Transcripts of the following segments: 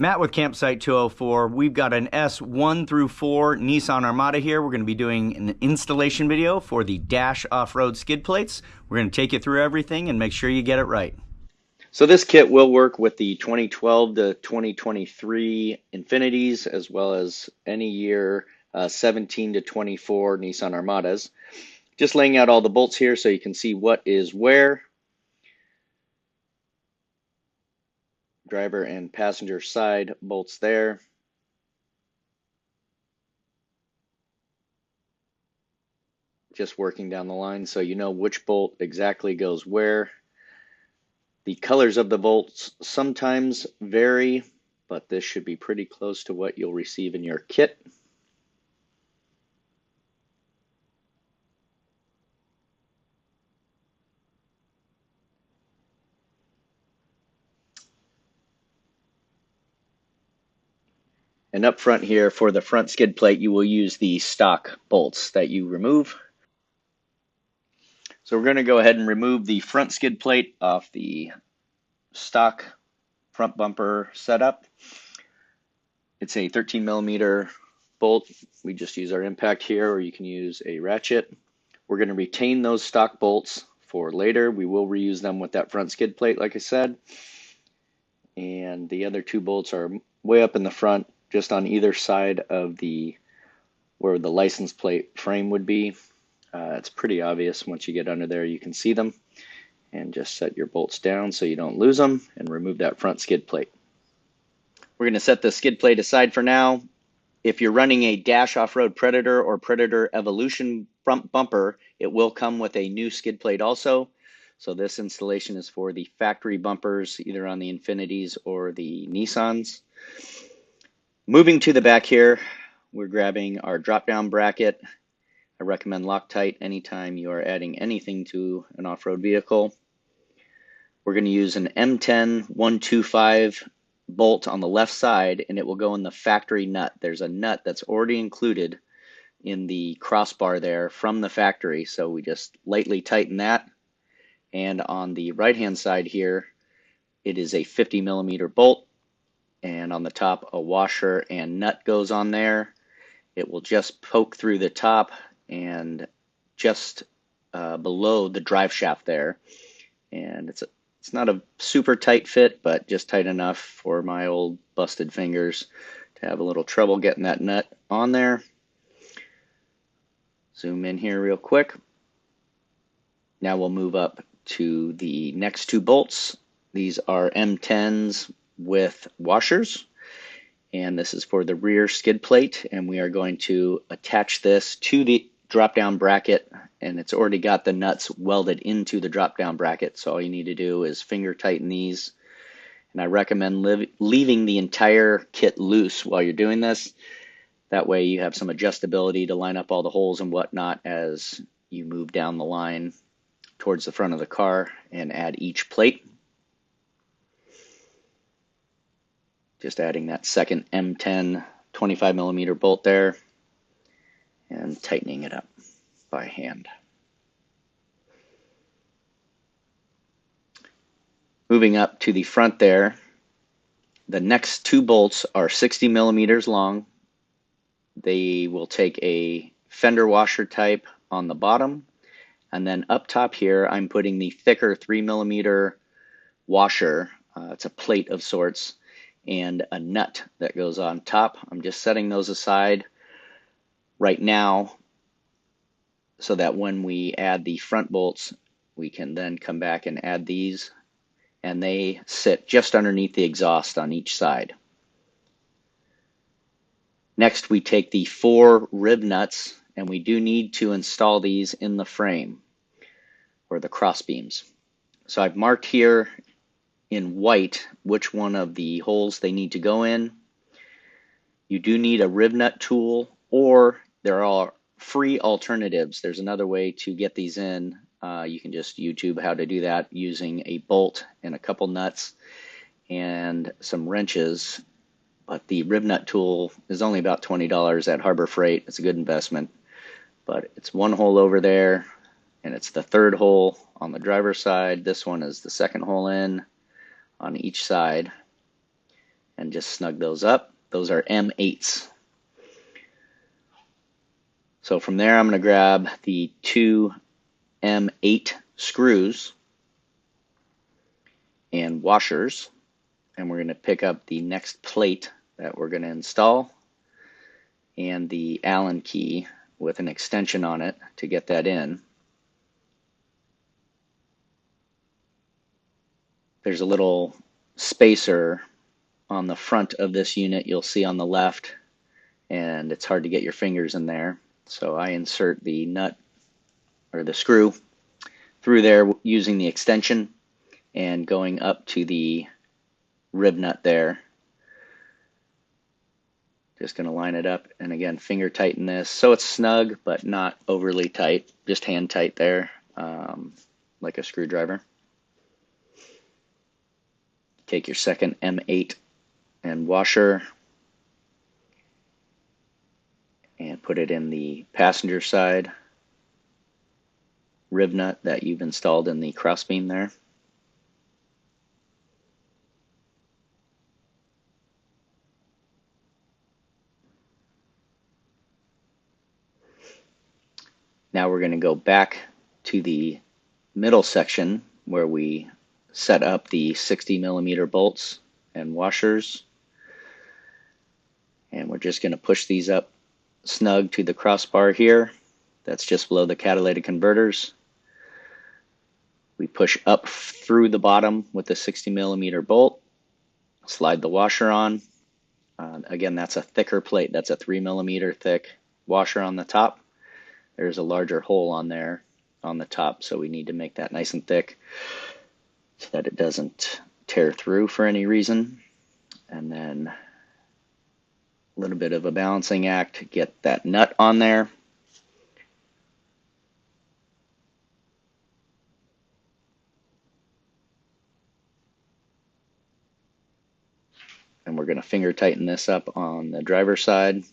Matt with Campsite 204. We've got an S1 through 4 Nissan Armada here. We're going to be doing an installation video for the dash off-road skid plates. We're going to take you through everything and make sure you get it right. So this kit will work with the 2012 to 2023 Infinitis, as well as any year 17 to 24 Nissan Armadas. Just laying out all the bolts here so you can see what is where. Driver and passenger side bolts there. Just working down the line so you know which bolt exactly goes where. The colors of the bolts sometimes vary, but this should be pretty close to what you'll receive in your kit. And up front here for the front skid plate, you will use the stock bolts that you remove. So we're going to go ahead and remove the front skid plate off the stock front bumper setup. It's a 13 millimeter bolt. We just use our impact here, or you can use a ratchet. We're going to retain those stock bolts for later. We will reuse them with that front skid plate, like I said. And the other two bolts are way up in the front, just on either side of where the license plate frame would be. It's pretty obvious once you get under there, you can see them. And just set your bolts down so you don't lose them, and remove that front skid plate. We're going to set the skid plate aside for now. If you're running a Dash Off-Road Predator or Predator Evolution front bumper, it will come with a new skid plate also. So this installation is for the factory bumpers, either on the Infinitis or the Nissans. Moving to the back here, we're grabbing our drop-down bracket. I recommend Loctite anytime you are adding anything to an off-road vehicle. We're going to use an M10 125 bolt on the left side, and it will go in the factory nut. There's a nut that's already included in the crossbar there from the factory, so we just lightly tighten that. And on the right-hand side here, it is a 50 millimeter bolt, and on the top a washer and nut goes on there. It will just poke through the top and just below the drive shaft there, and it's not a super tight fit, but just tight enough for my old busted fingers to have a little trouble getting that nut on there. Zoom in here real quick. Now we'll move up to the next two bolts. These are M10s with washers, and this is for the rear skid plate, and we are going to attach this to the drop-down bracket, and it's already got the nuts welded into the drop-down bracket, so all you need to do is finger tighten these. And I recommend leaving the entire kit loose while you're doing this. That way you have some adjustability to line up all the holes and whatnot as you move down the line towards the front of the car and add each plate. Just adding that second M10 25 millimeter bolt there and tightening it up by hand. Moving up to the front there, the next two bolts are 60 millimeters long. They will take a fender washer type on the bottom, and then up top here I'm putting the thicker 3 millimeter washer. It's a plate of sorts, and a nut that goes on top. I'm just setting those aside right now so that when we add the front bolts, we can then come back and add these, and they sit just underneath the exhaust on each side. Next, we take the 4 rib nuts, and we do need to install these in the frame or the cross beams. So I've marked here in white which one of the holes they need to go in. You do need a rib nut tool, or there are free alternatives. There's another way to get these in. You can just YouTube how to do that using a bolt and a couple nuts and some wrenches. But the rib nut tool is only about $20 at Harbor Freight. It's a good investment. But it's one hole over there, and it's the third hole on the driver's side. This one is the second hole in on each side. and just snug those up. Those are M8s. So from there, I'm going to grab the two M8 screws and washers, and we're going to pick up the next plate that we're going to install and the Allen key with an extension on it to get that in. There's a little spacer on the front of this unit you'll see on the left, and it's hard to get your fingers in there. So I insert the nut or the screw through there using the extension and going up to the rib nut there. Just going to line it up, and again, finger tighten this so it's snug but not overly tight, just hand tight there, like a screwdriver. Take your second M8 and washer and put it in the passenger side rib nut that you've installed in the crossbeam there. Now we're going to go back to the middle section where we set up the 60mm bolts and washers, and we're just going to push these up snug to the crossbar here. That's just below the catalytic converters. We push up through the bottom with the 60mm bolt, slide the washer on. Again, that's a thicker plate. That's a 3mm thick washer on the top. There's a larger hole on there on the top, so we need to make that nice and thick so that it doesn't tear through for any reason. And then a little bit of a balancing act to get that nut on there. And we're going to finger tighten this up on the driver's side.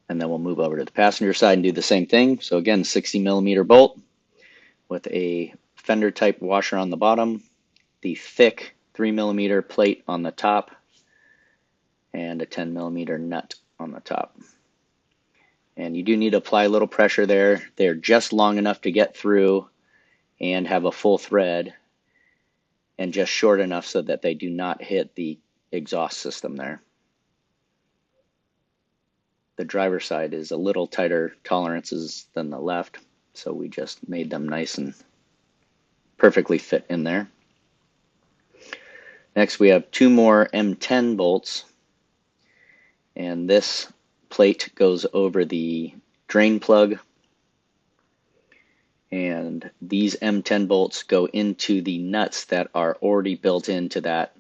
And then we'll move over to the passenger side and do the same thing. So again, 60mm bolt with a fender type washer on the bottom, the thick 3mm plate on the top, and a 10mm nut on the top. And you do need to apply a little pressure there. They're just long enough to get through and have a full thread, and just short enough so that they do not hit the exhaust system there. The driver's side is a little tighter tolerances than the left, so we just made them nice and perfectly fit in there. Next, we have two more M10 bolts, and this plate goes over the drain plug, and these M10 bolts go into the nuts that are already built into that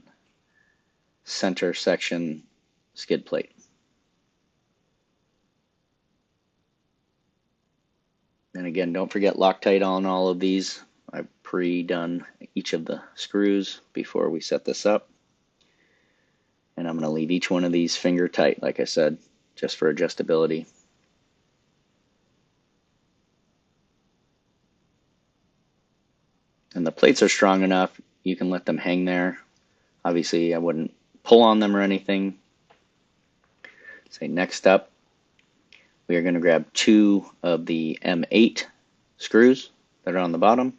center section skid plate. And again, don't forget Loctite on all of these. I've pre-done each of the screws before we set this up. And I'm going to leave each one of these finger tight, like I said, just for adjustability. And the plates are strong enough, you can let them hang there. Obviously, I wouldn't pull on them or anything. So next up, we are going to grab two of the M8 screws that are on the bottom.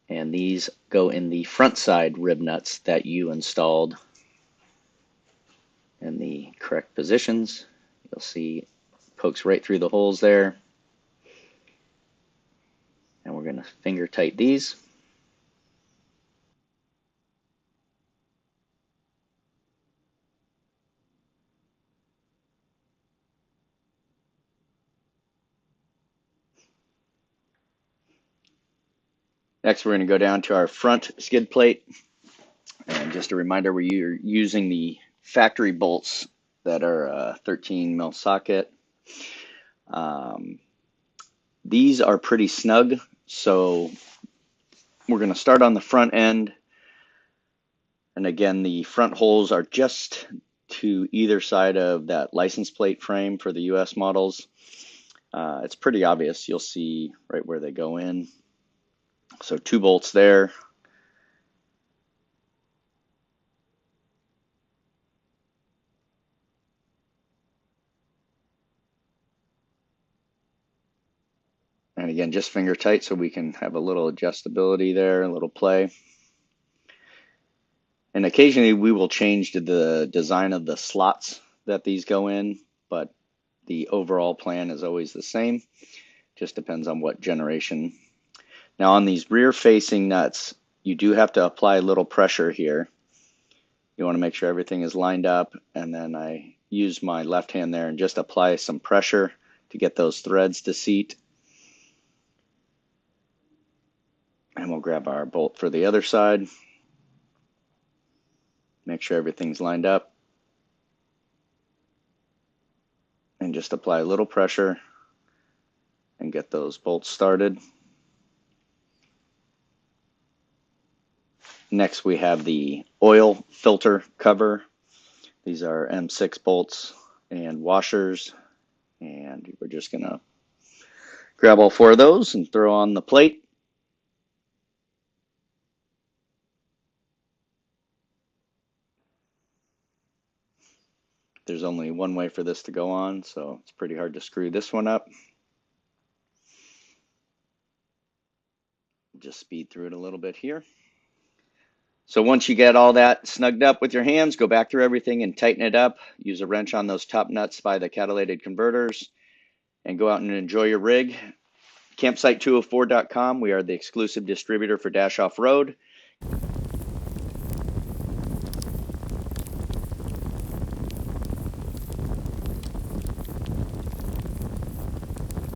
And these go in the front side rib nuts that you installed in the correct positions. You'll see it pokes right through the holes there. And we're going to finger tight these. Next, we're going to go down to our front skid plate. And just a reminder, we're using the factory bolts that are a 13 mil socket. These are pretty snug, so we're going to start on the front end. And again, the front holes are just to either side of that license plate frame for the US models. It's pretty obvious. You'll see right where they go in. So two bolts there. And again, just finger tight so we can have a little adjustability there, a little play. And occasionally we will change the design of the slots that these go in, but the overall plan is always the same. Just depends on what generation. Now on these rear facing nuts, you do have to apply a little pressure here. You want to make sure everything is lined up, and then I use my left hand there and just apply some pressure to get those threads to seat. And we'll grab our bolt for the other side. Make sure everything's lined up. And just apply a little pressure and get those bolts started. Next we have the oil filter cover. These are M6 bolts and washers, and we're just going to grab all 4 of those and throw on the plate. There's only one way for this to go on, so it's pretty hard to screw this one up. Just speed through it a little bit here. So once you get all that snugged up with your hands, go back through everything and tighten it up. Use a wrench on those top nuts by the catalytic converters and go out and enjoy your rig. Campsite204.com. We are the exclusive distributor for Dash Off-Road.